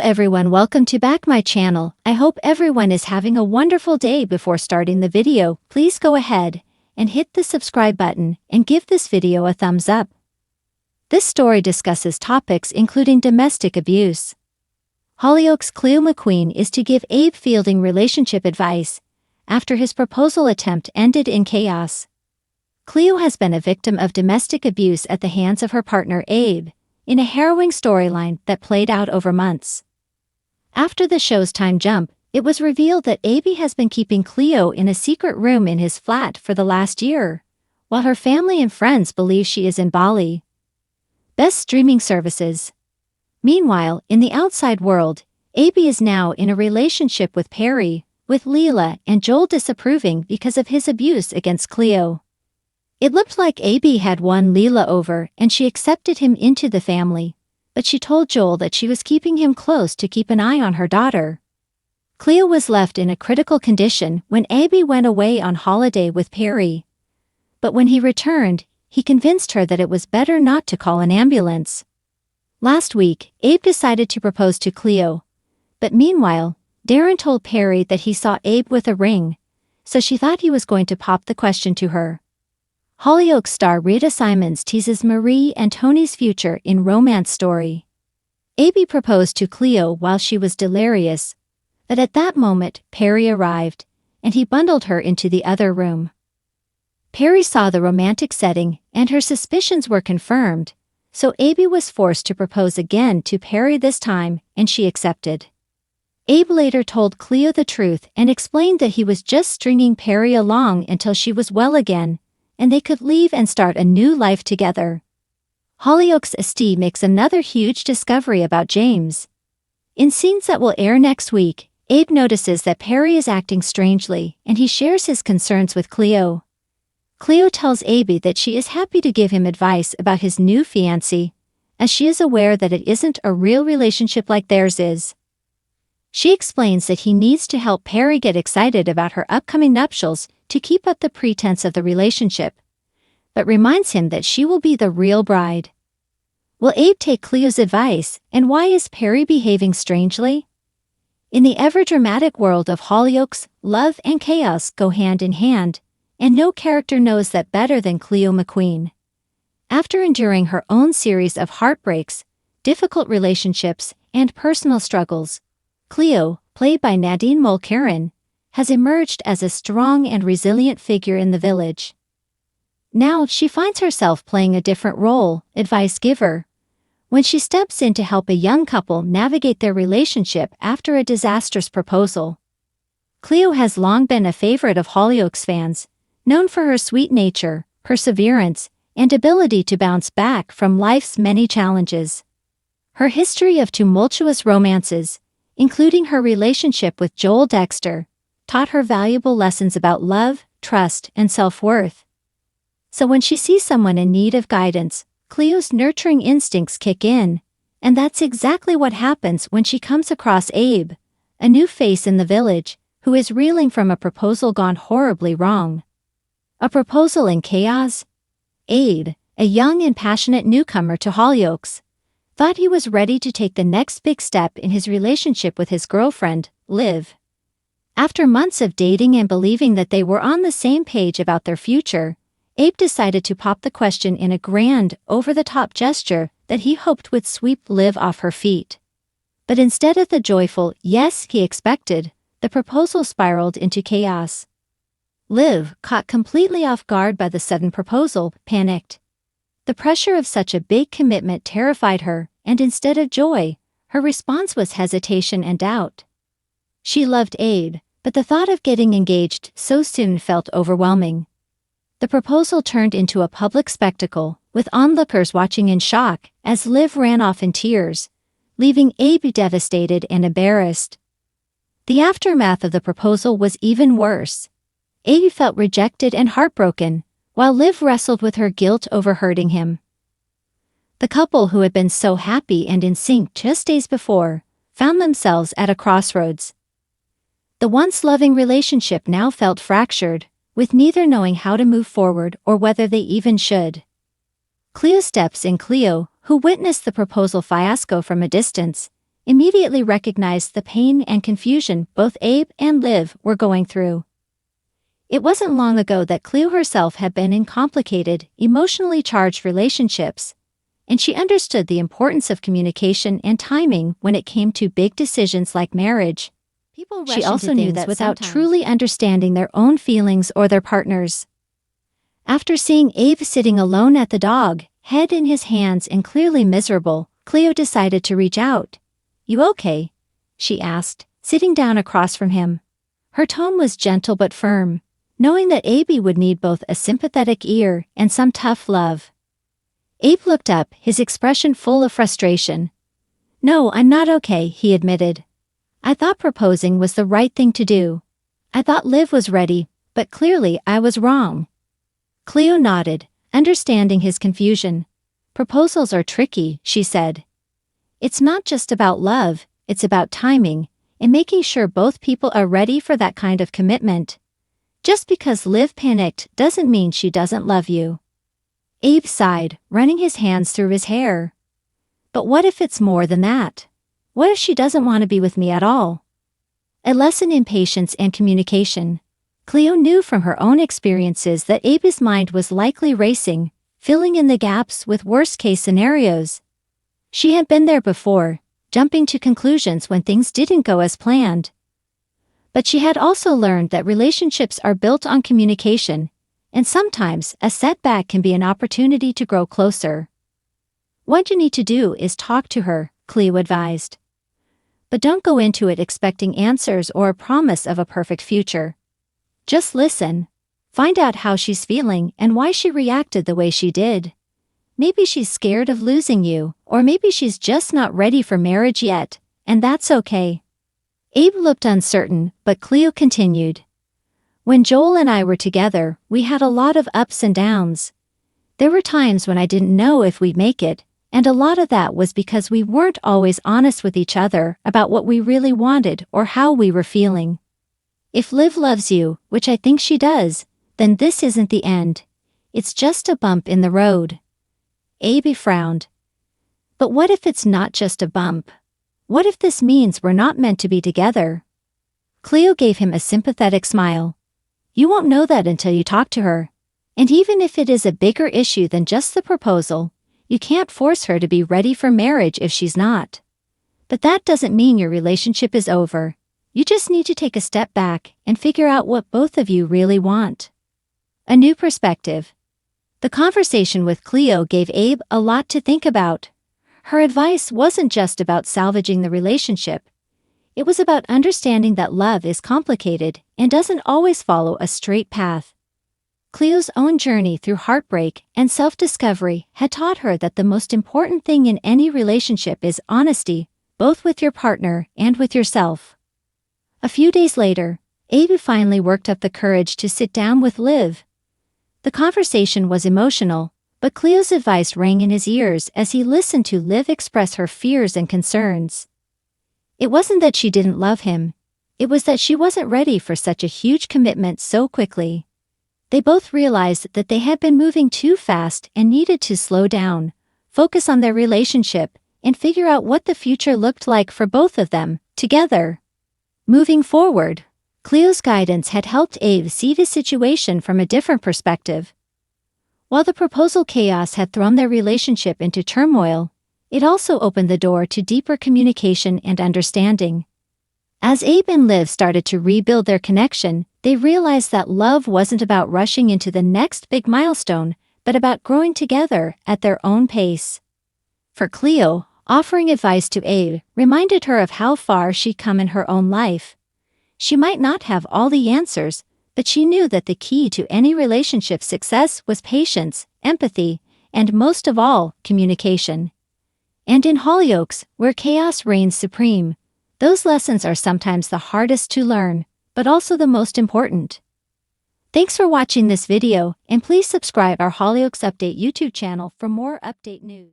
everyone, welcome to back my channel. I hope everyone is having a wonderful day. Before starting the video, please go ahead and hit the subscribe button and give this video a thumbs up. This story discusses topics including domestic abuse. Hollyoaks' Cleo McQueen is to give Abe Fielding relationship advice after his proposal attempt ended in chaos. Cleo has been a victim of domestic abuse at the hands of her partner Abe, in a harrowing storyline that played out over months. After the show's time jump, it was revealed that Abe has been keeping Cleo in a secret room in his flat for the last year, while her family and friends believe she is in Bali. Best streaming services. Meanwhile, in the outside world, Abe is now in a relationship with Perry, with Leela and Joel disapproving because of his abuse against Cleo. It looked like Abe had won Leela over and she accepted him into the family, but she told Joel that she was keeping him close to keep an eye on her daughter. Cleo was left in a critical condition when Abe went away on holiday with Perry. But when he returned, he convinced her that it was better not to call an ambulance. Last week, Abe decided to propose to Cleo. But meanwhile, Darren told Perry that he saw Abe with a ring, so she thought he was going to pop the question to her. Hollyoaks star Rita Simons teases Marie and Tony's future in romance story. Abe proposed to Cleo while she was delirious, but at that moment Perry arrived, and he bundled her into the other room. Perry saw the romantic setting, and her suspicions were confirmed, so Abe was forced to propose again to Perry this time, and she accepted. Abe later told Cleo the truth and explained that he was just stringing Perry along until she was well again, and they could leave and start a new life together. Hollyoaks ST makes another huge discovery about James. In scenes that will air next week, Abe notices that Perry is acting strangely, and he shares his concerns with Cleo. Cleo tells Abe that she is happy to give him advice about his new fiancé, as she is aware that it isn't a real relationship like theirs is. She explains that he needs to help Perry get excited about her upcoming nuptials to keep up the pretense of the relationship, but reminds him that she will be the real bride. Will Abe take Cleo's advice, and why is Perry behaving strangely? In the ever-dramatic world of Hollyoaks, love and chaos go hand in hand, and no character knows that better than Cleo McQueen. After enduring her own series of heartbreaks, difficult relationships, and personal struggles, Cleo, played by Nadine Mulcairn, has emerged as a strong and resilient figure in the village. Now she finds herself playing a different role, advice giver, when she steps in to help a young couple navigate their relationship after a disastrous proposal. Cleo has long been a favorite of Hollyoaks fans, known for her sweet nature, perseverance, and ability to bounce back from life's many challenges. Her history of tumultuous romances, including her relationship with Joel Dexter, taught her valuable lessons about love, trust, and self-worth. So when she sees someone in need of guidance, Cleo's nurturing instincts kick in, and that's exactly what happens when she comes across Abe, a new face in the village, who is reeling from a proposal gone horribly wrong. A proposal in chaos? Abe, a young and passionate newcomer to Hollyoaks, thought he was ready to take the next big step in his relationship with his girlfriend, Liv. After months of dating and believing that they were on the same page about their future, Abe decided to pop the question in a grand, over-the-top gesture that he hoped would sweep Liv off her feet. But instead of the joyful yes he expected, the proposal spiraled into chaos. Liv, caught completely off guard by the sudden proposal, panicked. The pressure of such a big commitment terrified her, and instead of joy, her response was hesitation and doubt. She loved Abe, but the thought of getting engaged so soon felt overwhelming. The proposal turned into a public spectacle, with onlookers watching in shock as Liv ran off in tears, leaving Abe devastated and embarrassed. The aftermath of the proposal was even worse. Abe felt rejected and heartbroken, while Liv wrestled with her guilt over hurting him. The couple, who had been so happy and in sync just days before, found themselves at a crossroads. The once loving relationship now felt fractured, with neither knowing how to move forward or whether they even should. Cleo steps in. Cleo, who witnessed the proposal fiasco from a distance, immediately recognized the pain and confusion both Abe and Liv were going through. It wasn't long ago that Cleo herself had been in complicated, emotionally charged relationships, and she understood the importance of communication and timing when it came to big decisions like marriage. She also knew that without truly understanding their own feelings or their partners. After seeing Abe sitting alone at the dog, head in his hands and clearly miserable, Cleo decided to reach out. "You okay?" she asked, sitting down across from him. Her tone was gentle but firm, knowing that Abe would need both a sympathetic ear and some tough love. Abe looked up, his expression full of frustration. "No, I'm not okay," he admitted. "I thought proposing was the right thing to do. I thought Liv was ready, but clearly I was wrong." Cleo nodded, understanding his confusion. "Proposals are tricky," she said. "It's not just about love, it's about timing, and making sure both people are ready for that kind of commitment. Just because Liv panicked doesn't mean she doesn't love you." Abe sighed, running his hands through his hair. "But what if it's more than that? What if she doesn't want to be with me at all?" A lesson in patience and communication. Cleo knew from her own experiences that Abe's mind was likely racing, filling in the gaps with worst-case scenarios. She had been there before, jumping to conclusions when things didn't go as planned. But she had also learned that relationships are built on communication, and sometimes a setback can be an opportunity to grow closer. "What you need to do is talk to her," Cleo advised. "But don't go into it expecting answers or a promise of a perfect future. Just listen. Find out how she's feeling and why she reacted the way she did. Maybe she's scared of losing you, or maybe she's just not ready for marriage yet, and that's okay." Abe looked uncertain, but Cleo continued. "When Joel and I were together, we had a lot of ups and downs. There were times when I didn't know if we'd make it, and a lot of that was because we weren't always honest with each other about what we really wanted or how we were feeling. If Liv loves you, which I think she does, then this isn't the end. It's just a bump in the road." Abe frowned. "But what if it's not just a bump? What if this means we're not meant to be together?" Cleo gave him a sympathetic smile. "You won't know that until you talk to her. And even if it is a bigger issue than just the proposal, you can't force her to be ready for marriage if she's not. But that doesn't mean your relationship is over. You just need to take a step back and figure out what both of you really want." A new perspective. The conversation with Cleo gave Abe a lot to think about. Her advice wasn't just about salvaging the relationship. It was about understanding that love is complicated and doesn't always follow a straight path. Cleo's own journey through heartbreak and self-discovery had taught her that the most important thing in any relationship is honesty, both with your partner and with yourself. A few days later, Abe finally worked up the courage to sit down with Liv. The conversation was emotional, but Cleo's advice rang in his ears as he listened to Liv express her fears and concerns. It wasn't that she didn't love him. It was that she wasn't ready for such a huge commitment so quickly. They both realized that they had been moving too fast and needed to slow down, focus on their relationship, and figure out what the future looked like for both of them, together. Moving forward, Cleo's guidance had helped Abe see the situation from a different perspective. While the proposal chaos had thrown their relationship into turmoil, it also opened the door to deeper communication and understanding. As Abe and Liv started to rebuild their connection, they realized that love wasn't about rushing into the next big milestone, but about growing together at their own pace. For Cleo, offering advice to Abe reminded her of how far she'd come in her own life. She might not have all the answers, but she knew that the key to any relationship success was patience, empathy, and most of all, communication. And in Hollyoaks, where chaos reigns supreme, those lessons are sometimes the hardest to learn, but also the most important. Thanks for watching this video, and please subscribe our Hollyoaks Update YouTube channel for more update news.